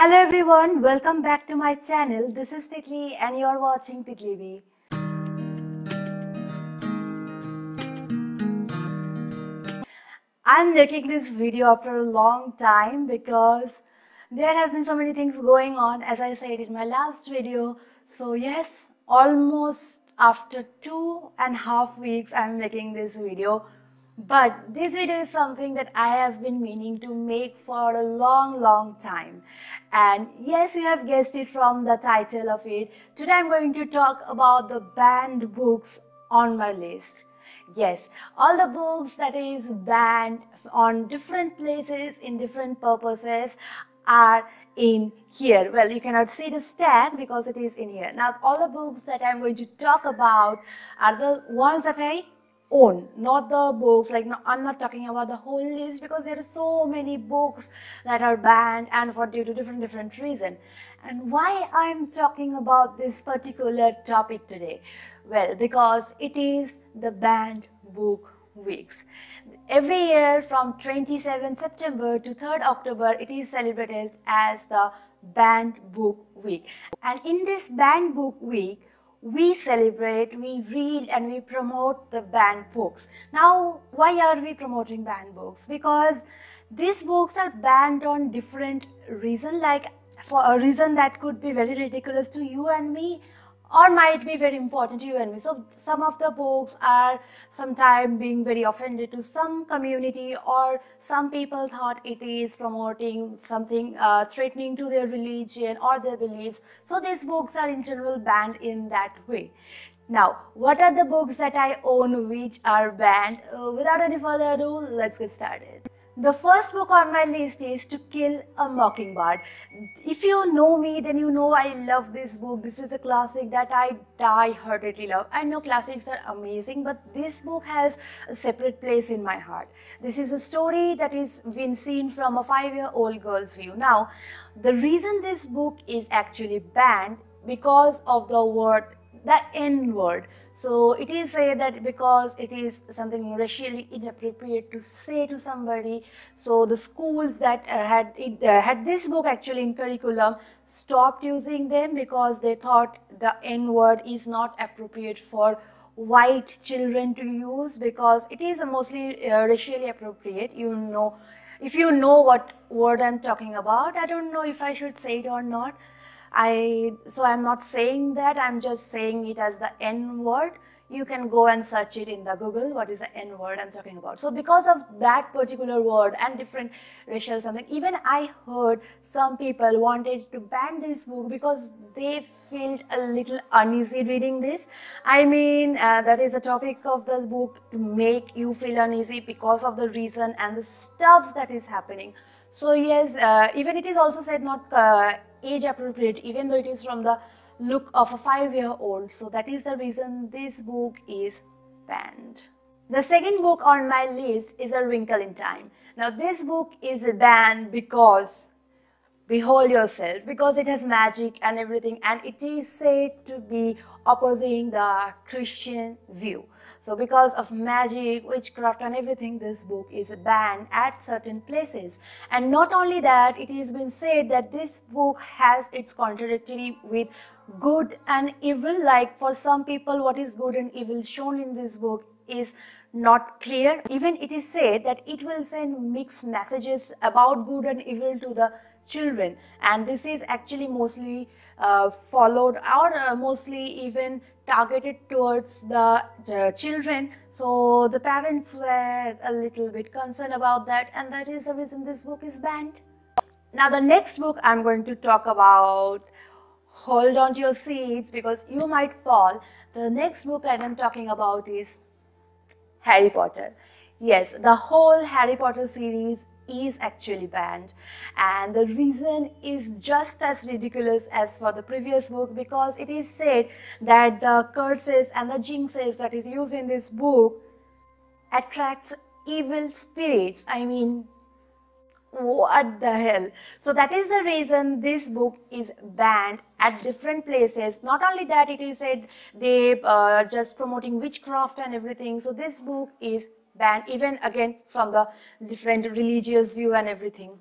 Hello everyone, welcome back to my channel. This is Tikli and you're watching Tikli B. I'm making this video after a long time because there have been so many things going on, as I said in my last video. So yes, almost after 2.5 weeks I'm making this video. But this video is something that I have been meaning to make for a long time. And yes, you have guessed it from the title of it. Today I'm going to talk about the banned books on my list. Yes, all the books that is banned on different places in different purposes are in here. Well, you cannot see the stack because it is in here. Now, all the books that I'm going to talk about are the ones that I own, not the books, like, no, I'm not talking about the whole list because there are so many books that are banned and for due to different reasons. And why I'm talking about this particular topic today? Well, because it is the banned book weeks. Every year from 27 September to 3rd October, it is celebrated as the banned book week. And in this banned book week, we celebrate, we read and we promote the banned books. Now, why are we promoting banned books? Because these books are banned on different reasons, like for a reason that could be very ridiculous to you and me, or might be very important to you and me. So some of the books are sometimes being very offended to some community, or some people thought it is promoting something threatening to their religion or their beliefs. So these books are in general banned in that way. Now, what are the books that I own which are banned? Without any further ado, let's get started. The first book on my list is To Kill a Mockingbird. If you know me, then you know I love this book. This is a classic that I die-heartedly love. I know classics are amazing, but this book has a separate place in my heart. This is a story that is been seen from a 5-year-old girl's view. Now, the reason this book is actually banned because of the word, the N word. So it is said that because it is something racially inappropriate to say to somebody, so the schools that had this book actually in curriculum stopped using them because they thought the N word is not appropriate for white children to use, because it is a mostly racially appropriate. You know, if you know what word I'm talking about. I don't know if I should say it or not. So I'm not saying that, I'm just saying it as the N word. You can go and search it in the Google, what is the N word I'm talking about. So because of that particular word and different racial something, even I heard some people wanted to ban this book because they felt a little uneasy reading this. I mean, that is the topic of the book, to make you feel uneasy because of the reason and the stuffs that is happening. So yes, even it is also said not age appropriate, even though it is from the look of a 5-year-old. So that is the reason this book is banned. The second book on my list is A Wrinkle in Time. Now this book is banned because, behold yourself, because it has magic and everything, and it is said to be opposing the Christian view. So because of magic, witchcraft and everything, this book is banned at certain places. And not only that, it has been said that this book has its contradictory with good and evil. Like for some people, what is good and evil shown in this book is not clear. Even it is said that it will send mixed messages about good and evil to the children, and this is actually mostly followed, or mostly even targeted towards the children. So the parents were a little bit concerned about that, and that is the reason this book is banned. Now the next book I'm going to talk about, hold on to your seats because you might fall. The next book that I'm talking about is Harry Potter. Yes, the whole Harry Potter series is actually banned, and the reason is just as ridiculous as for the previous book, because it is said that the curses and the jinxes that is used in this book attracts evil spirits. I mean, what the hell? So that is the reason this book is banned at different places. Not only that, it is said they just promoting witchcraft and everything. So this book is banned, even again from the different religious view and everything.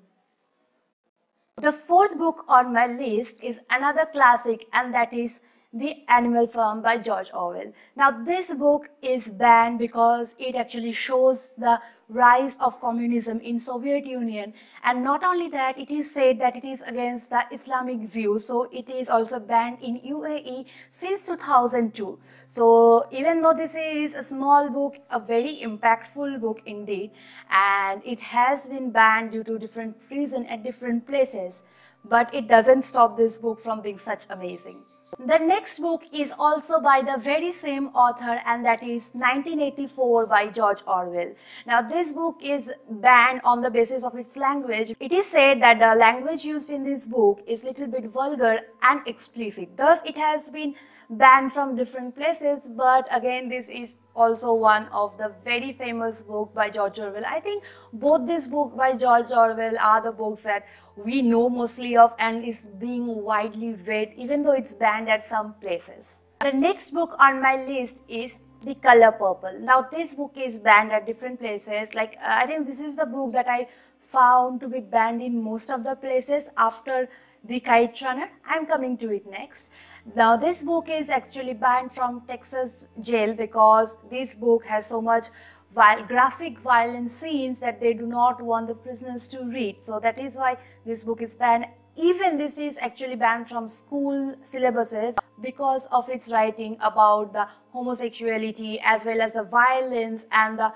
The fourth book on my list is another classic, and that is The Animal Farm by George Orwell. Now this book is banned because it actually shows the rise of communism in Soviet Union, and not only that, it is said that it is against the Islamic view, so it is also banned in UAE since 2002. So even though this is a small book, a very impactful book indeed, and it has been banned due to different reasons at different places, but it doesn't stop this book from being such amazing. The next book is also by the very same author, and that is 1984 by George Orwell. Now this book is banned on the basis of its language. It is said that the language used in this book is little bit vulgar and explicit. Thus it has been banned from different places, but again this is also one of the very famous book by George Orwell. I think both this book by George Orwell are the books that we know mostly of and is being widely read, even though it's banned at some places. The next book on my list is The Color Purple. Now this book is banned at different places. I think this is the book that I found to be banned in most of the places after The Kite Runner. I'm coming to it next. Now this book is actually banned from Texas jail because this book has so much graphic violent scenes that they do not want the prisoners to read. So that is why this book is banned. Even this is actually banned from school syllabuses because of its writing about the homosexuality as well as the violence and the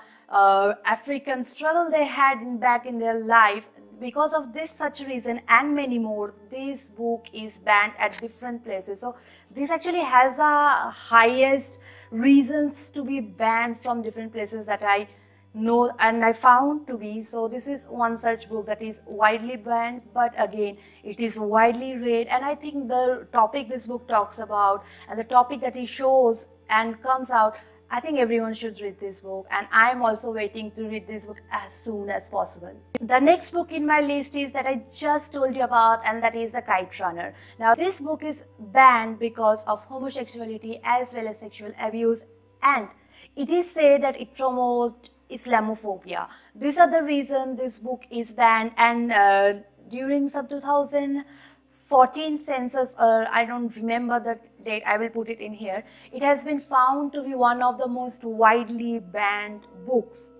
African struggle they had back in their life. Because of this such reason and many more, this book is banned at different places. So this actually has a highest reasons to be banned from different places that I know and I found to be. So this is one such book that is widely banned, but again it is widely read, and I think the topic this book talks about and the topic that it shows and comes out, I think everyone should read this book, and I am also waiting to read this book as soon as possible. The next book in my list is that I just told you about, and that is The Kite Runner. Now this book is banned because of homosexuality as well as sexual abuse, and it is said that it promotes Islamophobia. These are the reason this book is banned, and during some 2014 census, I don't remember the date, I will put it in here, it has been found to be one of the most widely banned books.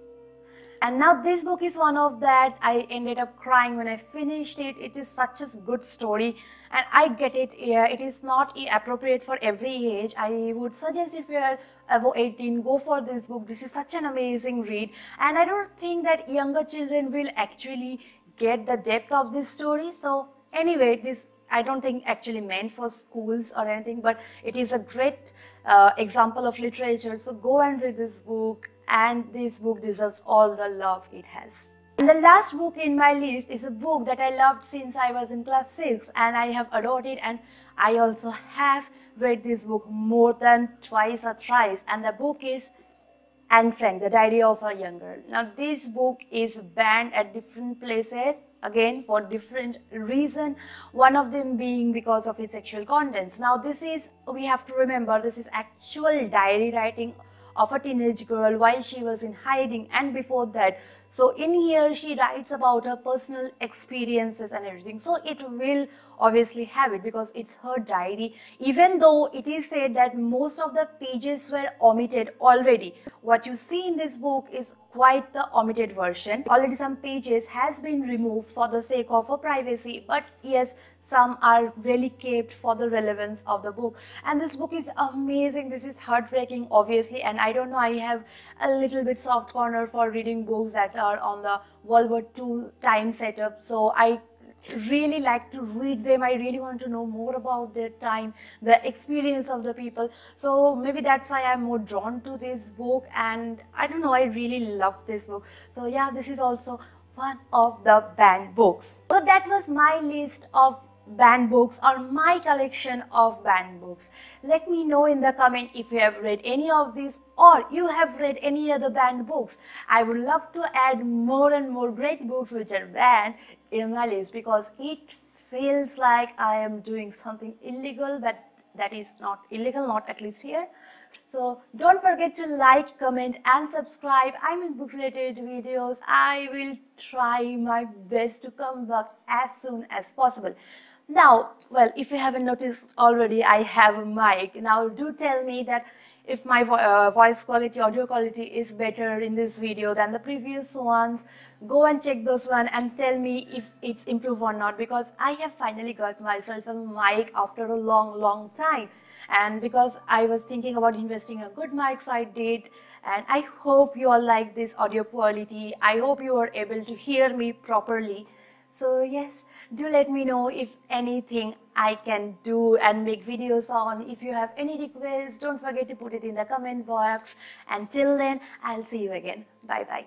And now this book is one of that I ended up crying when I finished it. It is such a good story, and I get it. Yeah, it is not appropriate for every age. I would suggest if you are above 18, go for this book. This is such an amazing read, and I don't think that younger children will actually get the depth of this story. So anyway, this I don't think actually meant for schools or anything, but it is a great example of literature. So go and read this book, and this book deserves all the love it has. And the last book in my list is a book that I loved since I was in class 6, and I have adored it, and I also have read this book more than twice or thrice, and the book is Anne Frank, The Diary of a Young Girl. Now this book is banned at different places, again for different reasons, one of them being because of its sexual contents. Now this is, we have to remember, this is actual diary writing of a teenage girl while she was in hiding and before that. So in here she writes about her personal experiences and everything. So it will obviously have it because it's her diary, even though it is said that most of the pages were omitted already. What you see in this book is quite the omitted version. Already some pages has been removed for the sake of a privacy, but yes, some are really kept for the relevance of the book. And this book is amazing. This is heartbreaking obviously, and I don't know, I have a little bit soft corner for reading books that are on the World War II time setup. So I really like to read them. I really want to know more about their time, the experience of the people. So maybe that's why I'm more drawn to this book, and I don't know, I really love this book. So yeah, this is also one of the banned books. So that was my list of banned books or my collection of banned books. Let me know in the comment if you have read any of these or you have read any other banned books. I would love to add more and more great books which are banned in my list, because it feels like I am doing something illegal, but that is not illegal, not at least here. So don't forget to like, comment and subscribe. I'm in book related videos. I will try my best to come back as soon as possible. Now, well, if you haven't noticed already, I have a mic. Now do tell me that if my voice quality, audio quality is better in this video than the previous ones. Go and check those one and tell me if it's improved or not, because I have finally got myself a mic after a long time. And because I was thinking about investing a good mic, so I did. And I hope you all like this audio quality. I hope you are able to hear me properly. So yes, do let me know if anything I can do and make videos on. If you have any requests, don't forget to put it in the comment box. And till then, I'll see you again. Bye bye.